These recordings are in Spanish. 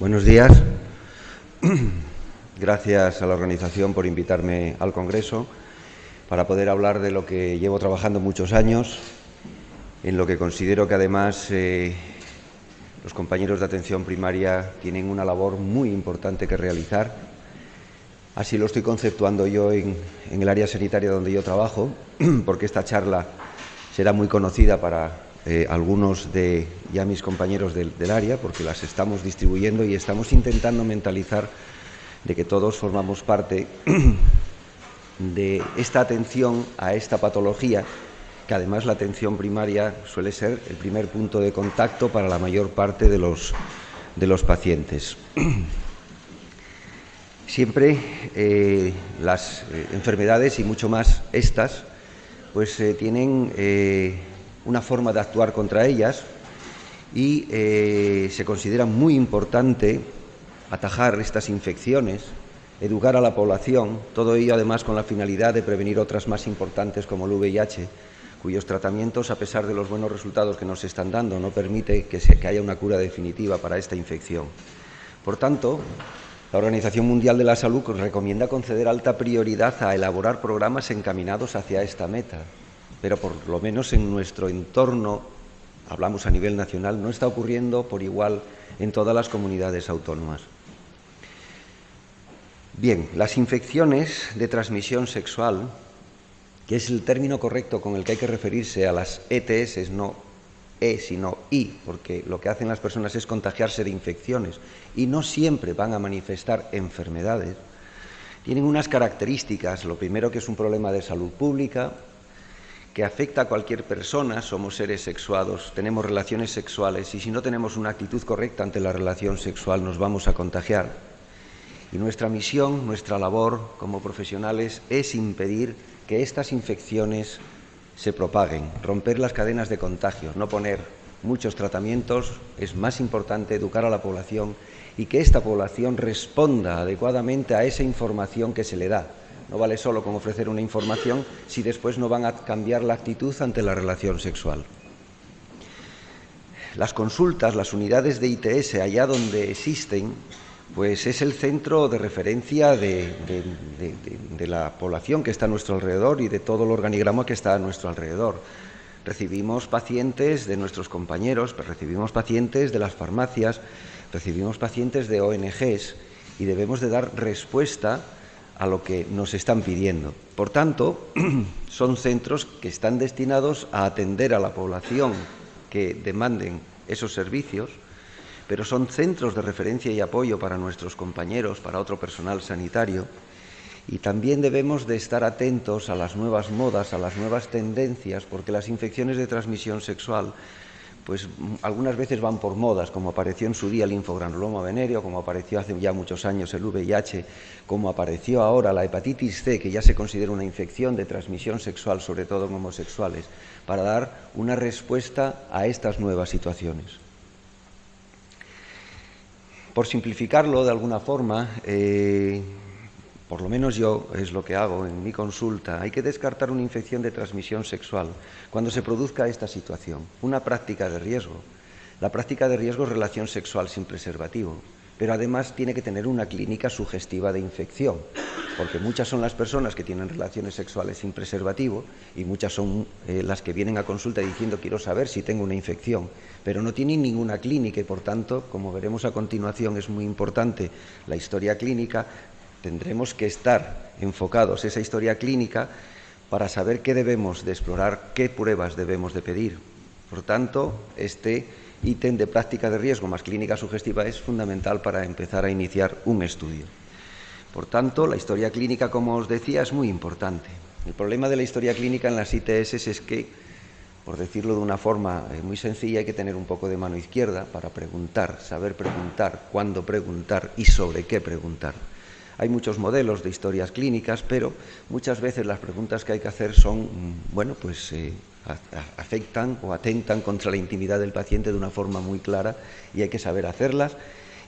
Buenos días. Gracias a la organización por invitarme al Congreso para poder hablar de lo que llevo trabajando muchos años, en lo que considero que además los compañeros de atención primaria tienen una labor muy importante que realizar. Así lo estoy conceptuando yo en el área sanitaria donde yo trabajo, porque esta charla será muy conocida para algunos de ya mis compañeros del área, porque las estamos distribuyendo y estamos intentando mentalizar de que todos formamos parte de esta atención a esta patología, que además la atención primaria suele ser el primer punto de contacto para la mayor parte de los pacientes. Siempre las enfermedades, y mucho más estas, pues tienen una forma de actuar contra ellas y se considera muy importante atajar estas infecciones, educar a la población, todo ello además con la finalidad de prevenir otras más importantes como el VIH, cuyos tratamientos, a pesar de los buenos resultados que nos están dando, no permite que haya una cura definitiva para esta infección. Por tanto, la Organización Mundial de la Salud recomienda conceder alta prioridad a elaborar programas encaminados hacia esta meta, pero por lo menos en nuestro entorno, hablamos a nivel nacional, no está ocurriendo por igual en todas las comunidades autónomas. Bien, las infecciones de transmisión sexual, que es el término correcto con el que hay que referirse a las ETS, no E, sino I, porque lo que hacen las personas es contagiarse de infecciones y no siempre van a manifestar enfermedades, tienen unas características. Lo primero, que es un problema de salud pública, que afecta a cualquier persona. Somos seres sexuados, tenemos relaciones sexuales y si no tenemos una actitud correcta ante la relación sexual nos vamos a contagiar. Y nuestra misión, nuestra labor como profesionales es impedir que estas infecciones se propaguen, romper las cadenas de contagio, no poner muchos tratamientos. Es más importante educar a la población y que esta población responda adecuadamente a esa información que se le da. No vale solo con ofrecer una información si después no van a cambiar la actitud ante la relación sexual. Las consultas, las unidades de ITS, allá donde existen, pues es el centro de referencia de la población que está a nuestro alrededor y de todo el organigrama que está a nuestro alrededor. Recibimos pacientes de nuestros compañeros, recibimos pacientes de las farmacias, recibimos pacientes de ONGs y debemos de dar respuesta a lo que nos están pidiendo. Por tanto, son centros que están destinados a atender a la población que demanden esos servicios, pero son centros de referencia y apoyo para nuestros compañeros, para otro personal sanitario, y también debemos de estar atentos a las nuevas modas, a las nuevas tendencias, porque las infecciones de transmisión sexual pues algunas veces van por modas, como apareció en su día el linfogranuloma venéreo, como apareció hace ya muchos años el VIH, como apareció ahora la hepatitis C, que ya se considera una infección de transmisión sexual, sobre todo en homosexuales, para dar una respuesta a estas nuevas situaciones. Por simplificarlo de alguna forma, por lo menos yo es lo que hago en mi consulta, hay que descartar una infección de transmisión sexual cuando se produzca esta situación, una práctica de riesgo. La práctica de riesgo es relación sexual sin preservativo, pero además tiene que tener una clínica sugestiva de infección, porque muchas son las personas que tienen relaciones sexuales sin preservativo y muchas son las que vienen a consulta diciendo quiero saber si tengo una infección, pero no tienen ninguna clínica y por tanto, como veremos a continuación, es muy importante la historia clínica. Tendremos que estar enfocados en esa historia clínica para saber qué debemos de explorar, qué pruebas debemos de pedir. Por tanto, este ítem de práctica de riesgo más clínica sugestiva es fundamental para empezar a iniciar un estudio. Por tanto, la historia clínica, como os decía, es muy importante. El problema de la historia clínica en las ITS es que, por decirlo de una forma muy sencilla, hay que tener un poco de mano izquierda para preguntar, saber preguntar, cuándo preguntar y sobre qué preguntar. Hay muchos modelos de historias clínicas, pero muchas veces las preguntas que hay que hacer son, bueno, pues afectan o atentan contra la intimidad del paciente de una forma muy clara y hay que saber hacerlas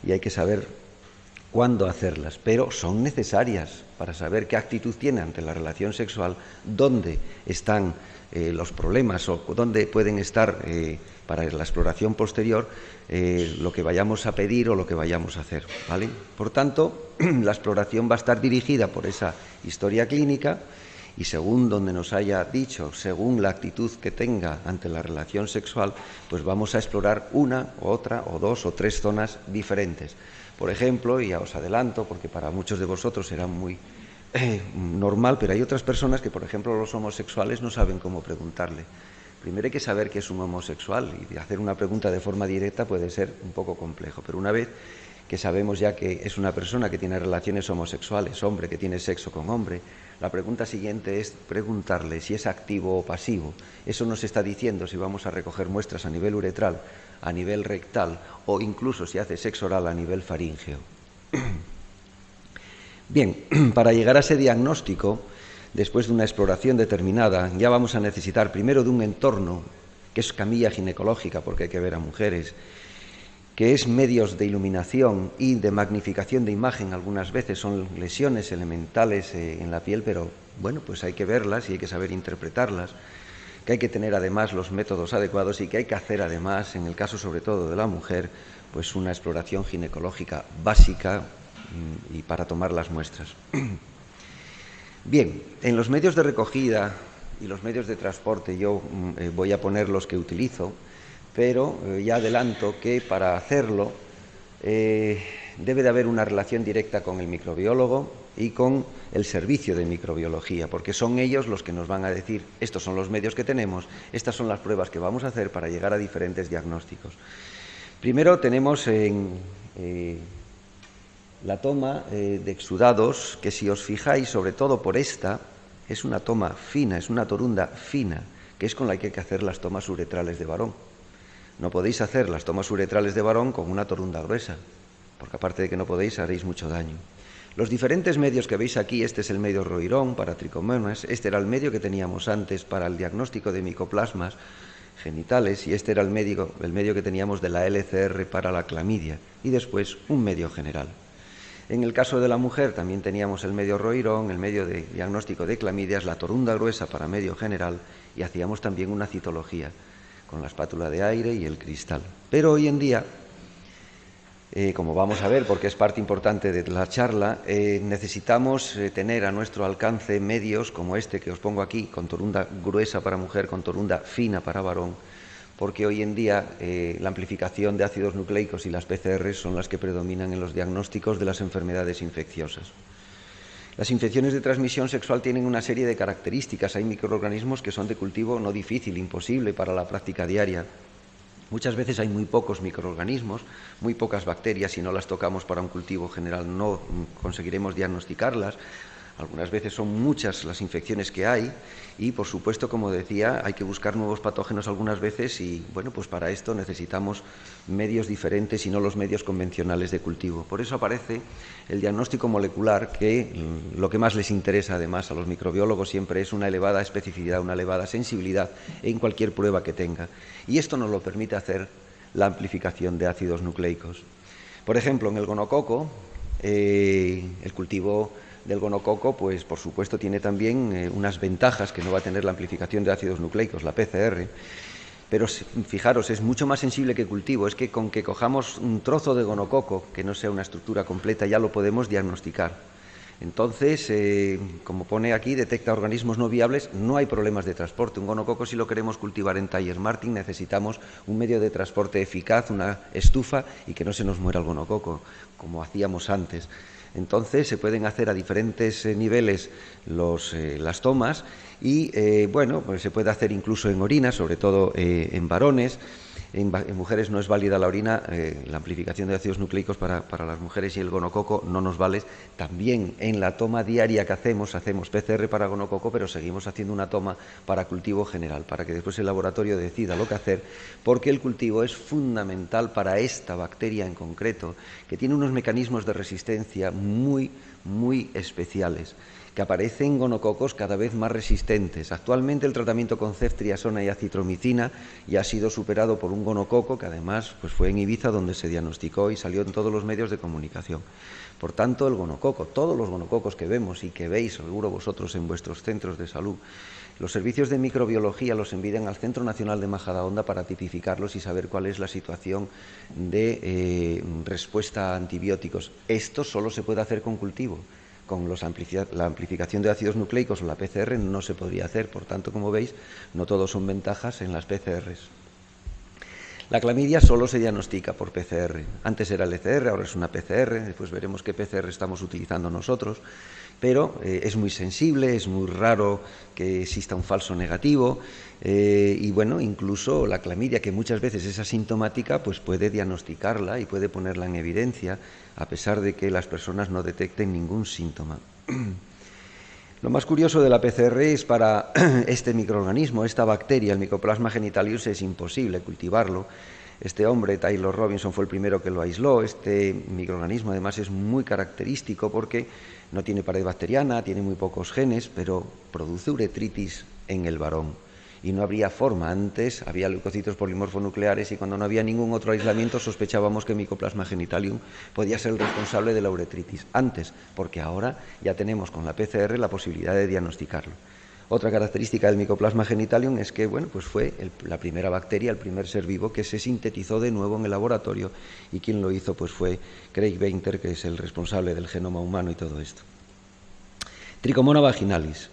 y hay que saber cuándo hacerlas, pero son necesarias para saber qué actitud tiene ante la relación sexual, dónde están los problemas o dónde pueden estar para la exploración posterior lo que vayamos a pedir o lo que vayamos a hacer, ¿vale? Por tanto, la exploración va a estar dirigida por esa historia clínica y según donde nos haya dicho, según la actitud que tenga ante la relación sexual, pues vamos a explorar una, otra, o dos o tres zonas diferentes. Por ejemplo, y ya os adelanto, porque para muchos de vosotros será muy normal, pero hay otras personas que, por ejemplo, los homosexuales no saben cómo preguntarle. Primero hay que saber qué es un homosexual y hacer una pregunta de forma directa puede ser un poco complejo, pero una vez que sabemos ya que es una persona que tiene relaciones homosexuales, hombre que tiene sexo con hombre, la pregunta siguiente es preguntarle si es activo o pasivo. Eso nos está diciendo si vamos a recoger muestras a nivel uretral, a nivel rectal o incluso si hace sexo oral a nivel faríngeo. Bien, para llegar a ese diagnóstico, después de una exploración determinada, ya vamos a necesitar primero de un entorno, que es camilla ginecológica, porque hay que ver a mujeres, que es medios de iluminación y de magnificación de imagen. Algunas veces son lesiones elementales en la piel, pero bueno, pues hay que verlas y hay que saber interpretarlas, que hay que tener además los métodos adecuados y que hay que hacer además, en el caso sobre todo de la mujer, pues una exploración ginecológica básica y para tomar las muestras. Bien, en los medios de recogida y los medios de transporte yo voy a poner los que utilizo, pero ya adelanto que para hacerlo debe de haber una relación directa con el microbiólogo y con el servicio de microbiología, porque son ellos los que nos van a decir, estos son los medios que tenemos, estas son las pruebas que vamos a hacer para llegar a diferentes diagnósticos. Primero tenemos la toma de exudados, que si os fijáis, sobre todo por esta, es una toma fina, es una torunda fina, que es con la que hay que hacer las tomas uretrales de varón. No podéis hacer las tomas uretrales de varón con una torunda gruesa, porque aparte de que no podéis, haréis mucho daño. Los diferentes medios que veis aquí, este es el medio Roirón para tricomonas, este era el medio que teníamos antes para el diagnóstico de micoplasmas genitales y este era el medio que teníamos de la LCR para la clamidia y después un medio general. En el caso de la mujer también teníamos el medio Roirón, el medio de diagnóstico de clamidias, la torunda gruesa para medio general y hacíamos también una citología con la espátula de aire y el cristal. Pero hoy en día, como vamos a ver, porque es parte importante de la charla, necesitamos tener a nuestro alcance medios como este que os pongo aquí, con torunda gruesa para mujer, con torunda fina para varón, porque hoy en día la amplificación de ácidos nucleicos y las PCR son las que predominan en los diagnósticos de las enfermedades infecciosas. Las infecciones de transmisión sexual tienen una serie de características. Hay microorganismos que son de cultivo no difícil, imposible para la práctica diaria. Muchas veces hay muy pocos microorganismos, muy pocas bacterias, si no las tocamos para un cultivo general no conseguiremos diagnosticarlas. Algunas veces son muchas las infecciones que hay y, por supuesto, como decía, hay que buscar nuevos patógenos algunas veces y, bueno, pues para esto necesitamos medios diferentes y no los medios convencionales de cultivo. Por eso aparece el diagnóstico molecular, que lo que más les interesa además a los microbiólogos siempre es una elevada especificidad, una elevada sensibilidad en cualquier prueba que tenga. Y esto nos lo permite hacer la amplificación de ácidos nucleicos. Por ejemplo, en el gonococo, el cultivo del gonococo, pues por supuesto tiene también unas ventajas que no va a tener la amplificación de ácidos nucleicos, la PCR, pero fijaros, es mucho más sensible que cultivo, es que con que cojamos un trozo de gonococo, que no sea una estructura completa, ya lo podemos diagnosticar. Entonces, como pone aquí, detecta organismos no viables, no hay problemas de transporte. Un gonococo, si lo queremos cultivar en Taller Martin, necesitamos un medio de transporte eficaz, una estufa, y que no se nos muera el gonococo, como hacíamos antes. Entonces se pueden hacer a diferentes niveles las tomas y bueno, pues se puede hacer incluso en orina, sobre todo en varones. En mujeres no es válida la orina, la amplificación de ácidos nucleicos para las mujeres y el gonococo no nos vale. También en la toma diaria que hacemos PCR para gonococo, pero seguimos haciendo una toma para cultivo general, para que después el laboratorio decida lo que hacer, porque el cultivo es fundamental para esta bacteria en concreto, que tiene unos mecanismos de resistencia muy especiales, que aparecen gonococos cada vez más resistentes. Actualmente el tratamiento con ceftriaxona y acitromicina ya ha sido superado por un gonococo que además pues fue en Ibiza donde se diagnosticó y salió en todos los medios de comunicación. Por tanto, el gonococo, todos los gonococos que vemos y que veis seguro vosotros en vuestros centros de salud, los servicios de microbiología los envían al Centro Nacional de Majadahonda para tipificarlos y saber cuál es la situación de respuesta a antibióticos. Esto solo se puede hacer con cultivo. Con la amplificación de ácidos nucleicos o la PCR no se podría hacer. Por tanto, como veis, no todo son ventajas en las PCRs. La clamidia solo se diagnostica por PCR. Antes era el ECR, ahora es una PCR. Después veremos qué PCR estamos utilizando nosotros. Pero es muy sensible, es muy raro que exista un falso negativo y bueno, incluso la clamidia, que muchas veces es asintomática, pues puede diagnosticarla y puede ponerla en evidencia a pesar de que las personas no detecten ningún síntoma. Lo más curioso de la PCR es para este microorganismo, esta bacteria, el Mycoplasma genitalius, es imposible cultivarlo. Este hombre, Taylor Robinson, fue el primero que lo aisló. Este microorganismo además es muy característico porque no tiene pared bacteriana, tiene muy pocos genes, pero produce uretritis en el varón. Y no habría forma. Antes había leucocitos polimorfonucleares y cuando no había ningún otro aislamiento sospechábamos que Mycoplasma genitalium podía ser el responsable de la uretritis. Antes, porque ahora ya tenemos con la PCR la posibilidad de diagnosticarlo. Otra característica del Mycoplasma genitalium es que bueno, pues fue la primera bacteria, el primer ser vivo que se sintetizó de nuevo en el laboratorio y quien lo hizo pues fue Craig Venter, que es el responsable del genoma humano y todo esto. Trichomona vaginalis.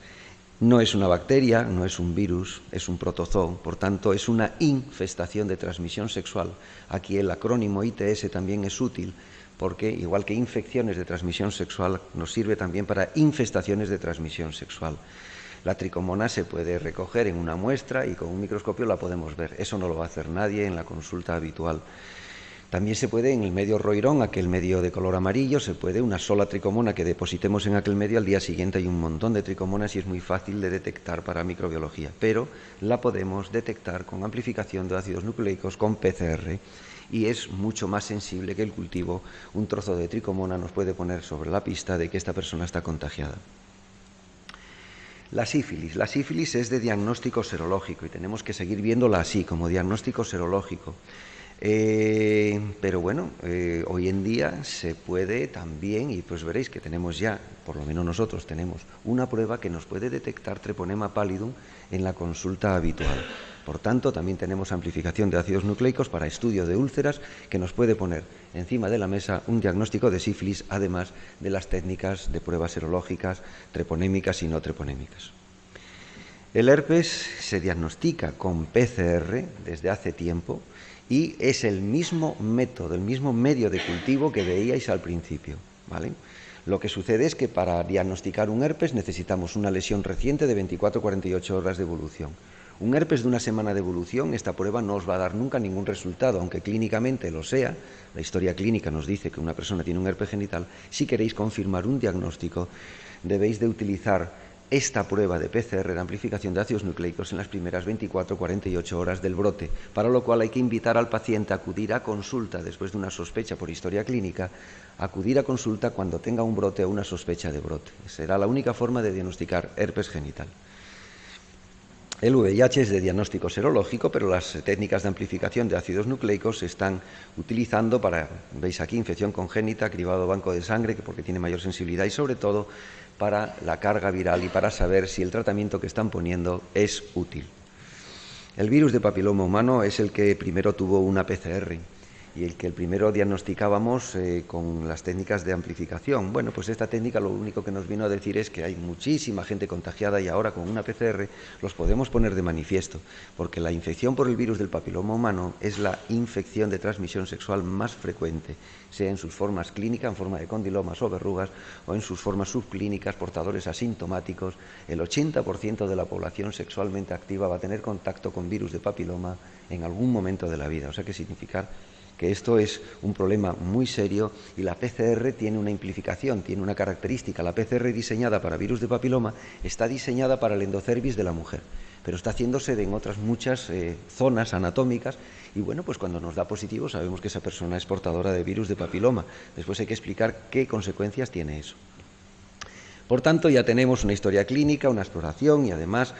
No es una bacteria, no es un virus, es un protozoo, por tanto es una infestación de transmisión sexual. Aquí el acrónimo ITS también es útil porque, igual que infecciones de transmisión sexual, nos sirve también para infestaciones de transmisión sexual. La tricomona se puede recoger en una muestra y con un microscopio la podemos ver. Eso no lo va a hacer nadie en la consulta habitual. También se puede en el medio roirón, aquel medio de color amarillo, se puede una sola tricomona que depositemos en aquel medio, al día siguiente hay un montón de tricomonas y es muy fácil de detectar para microbiología, pero la podemos detectar con amplificación de ácidos nucleicos con PCR y es mucho más sensible que el cultivo. Un trozo de tricomona nos puede poner sobre la pista de que esta persona está contagiada. La sífilis. La sífilis es de diagnóstico serológico y tenemos que seguir viéndola así, como diagnóstico serológico. Pero bueno, hoy en día se puede también, y pues veréis que tenemos ya, por lo menos nosotros tenemos una prueba que nos puede detectar Treponema pallidum en la consulta habitual. Por tanto, también tenemos amplificación de ácidos nucleicos para estudio de úlceras que nos puede poner encima de la mesa un diagnóstico de sífilis, además de las técnicas de pruebas serológicas, treponémicas y no treponémicas. El herpes se diagnostica con PCR desde hace tiempo y es el mismo método, el mismo medio de cultivo que veíais al principio, ¿vale? Lo que sucede es que para diagnosticar un herpes necesitamos una lesión reciente de 24-48 horas de evolución. Un herpes de una semana de evolución, esta prueba no os va a dar nunca ningún resultado, aunque clínicamente lo sea. La historia clínica nos dice que una persona tiene un herpes genital. Si queréis confirmar un diagnóstico, debéis de utilizar esta prueba de PCR de amplificación de ácidos nucleicos en las primeras 24-48 horas del brote, para lo cual hay que invitar al paciente a acudir a consulta después de una sospecha por historia clínica, acudir a consulta cuando tenga un brote o una sospecha de brote. Será la única forma de diagnosticar herpes genital. El VIH es de diagnóstico serológico, pero las técnicas de amplificación de ácidos nucleicos se están utilizando para, veis aquí, infección congénita, cribado banco de sangre, que porque tiene mayor sensibilidad, y sobre todo para la carga viral y para saber si el tratamiento que están poniendo es útil. El virus de papiloma humano es el que primero tuvo una PCR y el que primero diagnosticábamos con las técnicas de amplificación. Bueno, pues esta técnica lo único que nos vino a decir es que hay muchísima gente contagiada y ahora con una PCR los podemos poner de manifiesto, porque la infección por el virus del papiloma humano es la infección de transmisión sexual más frecuente, sea en sus formas clínicas, en forma de condilomas o verrugas, o en sus formas subclínicas, portadores asintomáticos. El 80% de la población sexualmente activa va a tener contacto con virus de papiloma en algún momento de la vida, o sea que significa que esto es un problema muy serio y la PCR tiene una implicación, tiene una característica. La PCR diseñada para virus de papiloma está diseñada para el endocervix de la mujer, pero está haciéndose en otras muchas zonas anatómicas y bueno, pues cuando nos da positivo sabemos que esa persona es portadora de virus de papiloma. Después hay que explicar qué consecuencias tiene eso. Por tanto, ya tenemos una historia clínica, una exploración y además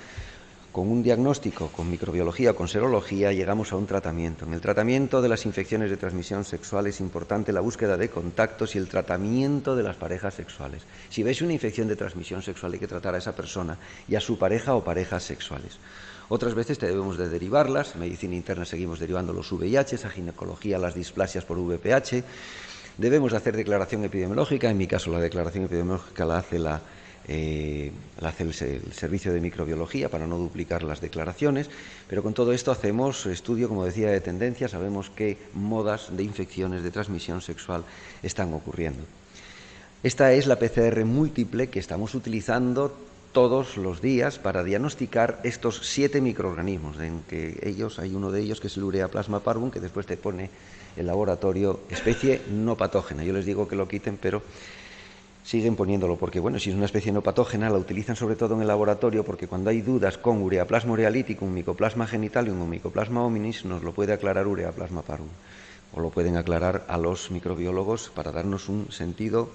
con un diagnóstico, con microbiología o con serología, llegamos a un tratamiento. En el tratamiento de las infecciones de transmisión sexual es importante la búsqueda de contactos y el tratamiento de las parejas sexuales. Si veis una infección de transmisión sexual hay que tratar a esa persona y a su pareja o parejas sexuales. Otras veces debemos de derivarlas, en medicina interna seguimos derivando los VIH, a ginecología las displasias por VPH. Debemos de hacer declaración epidemiológica, en mi caso la declaración epidemiológica la hace el servicio de microbiología para no duplicar las declaraciones, pero con todo esto hacemos estudio, como decía, de tendencias, sabemos qué modas de infecciones de transmisión sexual están ocurriendo. Esta es la PCR múltiple que estamos utilizando todos los días para diagnosticar estos 7 microorganismos, en que hay uno de ellos que es el Ureaplasma parvum, que después te pone el laboratorio especie no patógena. Yo les digo que lo quiten, pero siguen poniéndolo porque, bueno, si es una especie no patógena, la utilizan sobre todo en el laboratorio porque cuando hay dudas con Ureaplasma urealyticum, Mycoplasma genitalium o Mycoplasma hominis, nos lo puede aclarar Ureaplasma parvum, o lo pueden aclarar a los microbiólogos para darnos un sentido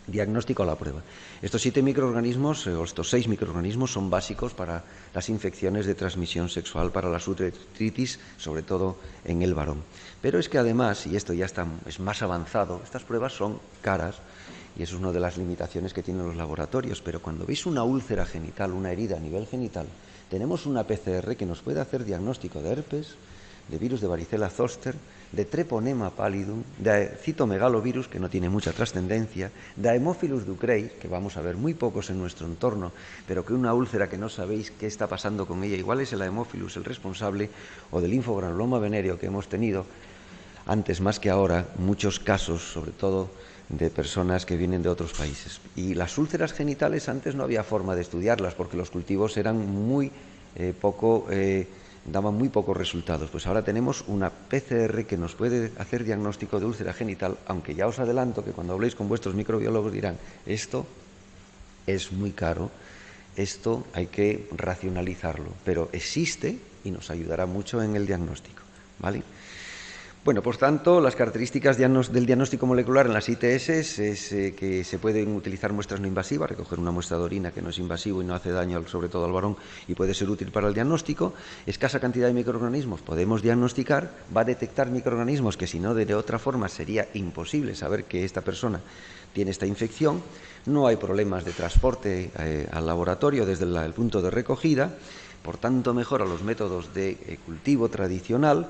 diagnóstico a la prueba. Estos 7 microorganismos, o estos 6 microorganismos, son básicos para las infecciones de transmisión sexual, para las uretritis, sobre todo en el varón. Pero es que además, y esto ya es más avanzado, estas pruebas son caras, y eso es una de las limitaciones que tienen los laboratorios, pero cuando veis una úlcera genital, una herida a nivel genital, tenemos una PCR que nos puede hacer diagnóstico de herpes, de virus de varicela zoster, de treponema pallidum, de citomegalovirus, que no tiene mucha trascendencia, de Haemophilus ducreis, que vamos a ver muy pocos en nuestro entorno, pero que una úlcera que no sabéis qué está pasando con ella, igual es el Haemophilus el responsable, o del linfogranuloma venéreo que hemos tenido, antes más que ahora, muchos casos, sobre todo de personas que vienen de otros países. Y las úlceras genitales antes no había forma de estudiarlas porque los cultivos eran daban muy pocos resultados. Pues ahora tenemos una PCR que nos puede hacer diagnóstico de úlcera genital, aunque ya os adelanto que cuando habléis con vuestros microbiólogos dirán, esto es muy caro, esto hay que racionalizarlo, pero existe y nos ayudará mucho en el diagnóstico, ¿vale? Bueno, por tanto, las características del diagnóstico molecular en las ITS es que se pueden utilizar muestras no invasivas, recoger una muestra de orina que no es invasivo y no hace daño sobre todo al varón y puede ser útil para el diagnóstico. Escasa cantidad de microorganismos podemos diagnosticar, va a detectar microorganismos que si no de otra forma sería imposible saber que esta persona tiene esta infección. No hay problemas de transporte al laboratorio desde el punto de recogida, por tanto mejora los métodos de cultivo tradicional,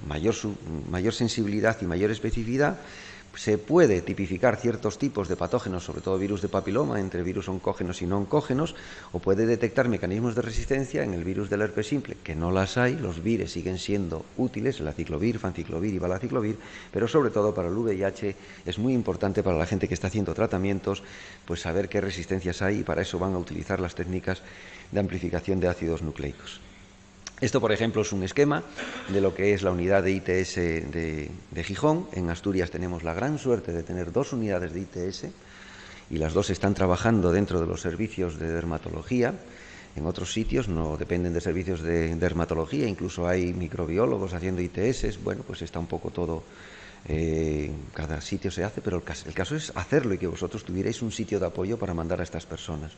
mayor sensibilidad y mayor especificidad. Se puede tipificar ciertos tipos de patógenos, sobre todo virus de papiloma, entre virus oncógenos y no oncógenos, o puede detectar mecanismos de resistencia en el virus del herpes simple, que no las hay. Los vires siguen siendo útiles, el aciclovir, fanciclovir y valaciclovir, pero sobre todo para el VIH es muy importante para la gente que está haciendo tratamientos, pues saber qué resistencias hay, y para eso van a utilizar las técnicas de amplificación de ácidos nucleicos. Esto, por ejemplo, es un esquema de lo que es la unidad de ITS de Gijón. En Asturias tenemos la gran suerte de tener 2 unidades de ITS y las 2 están trabajando dentro de los servicios de dermatología. En otros sitios no dependen de servicios de dermatología, incluso hay microbiólogos haciendo ITS. Bueno, pues está un poco todo, cada sitio se hace, pero el caso es hacerlo y que vosotros tuvierais un sitio de apoyo para mandar a estas personas.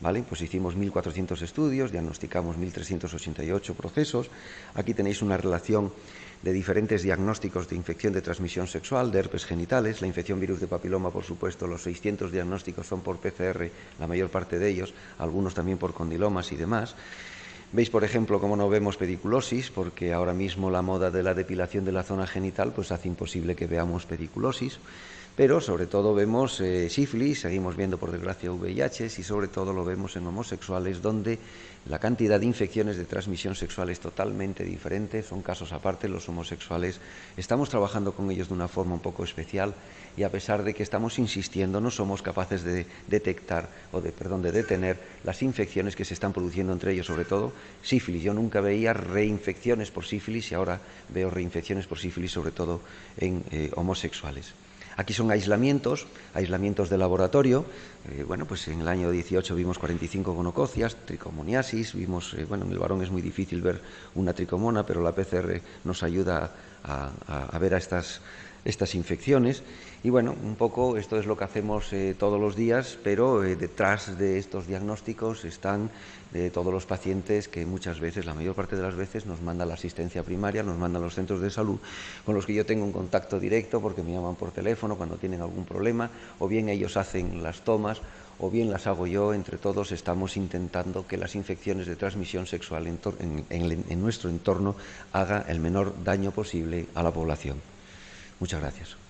¿Vale? Pues hicimos 1.400 estudios, diagnosticamos 1.388 procesos. Aquí tenéis una relación de diferentes diagnósticos de infección de transmisión sexual, de herpes genitales, la infección virus de papiloma, por supuesto, los 600 diagnósticos son por PCR, la mayor parte de ellos, algunos también por condilomas y demás. Veis, por ejemplo, cómo no vemos pediculosis, porque ahora mismo la moda de la depilación de la zona genital pues hace imposible que veamos pediculosis. Pero sobre todo vemos sífilis, seguimos viendo por desgracia VIH y sobre todo lo vemos en homosexuales, donde la cantidad de infecciones de transmisión sexual es totalmente diferente, son casos aparte. Los homosexuales estamos trabajando con ellos de una forma un poco especial y a pesar de que estamos insistiendo no somos capaces de detectar de detener las infecciones que se están produciendo entre ellos, sobre todo sífilis. Yo nunca veía reinfecciones por sífilis y ahora veo reinfecciones por sífilis sobre todo en homosexuales. Aquí son aislamientos de laboratorio. Bueno, pues en el año 18 vimos 45 gonococias, tricomoniasis, vimos, en el varón es muy difícil ver una tricomona, pero la PCR nos ayuda a ver a estas estas infecciones. Y bueno, un poco esto es lo que hacemos todos los días, pero detrás de estos diagnósticos están todos los pacientes que muchas veces, la mayor parte de las veces, nos manda la asistencia primaria, nos mandan los centros de salud, con los que yo tengo un contacto directo porque me llaman por teléfono cuando tienen algún problema, o bien ellos hacen las tomas, o bien las hago yo. Entre todos estamos intentando que las infecciones de transmisión sexual en nuestro entorno haga el menor daño posible a la población. Muchas gracias.